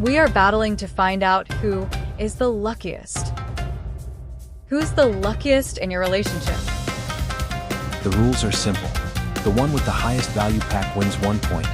We are battling to find out who is the luckiest. Who's the luckiest in your relationship? The rules are simple. The one with the highest value pack wins 1 point.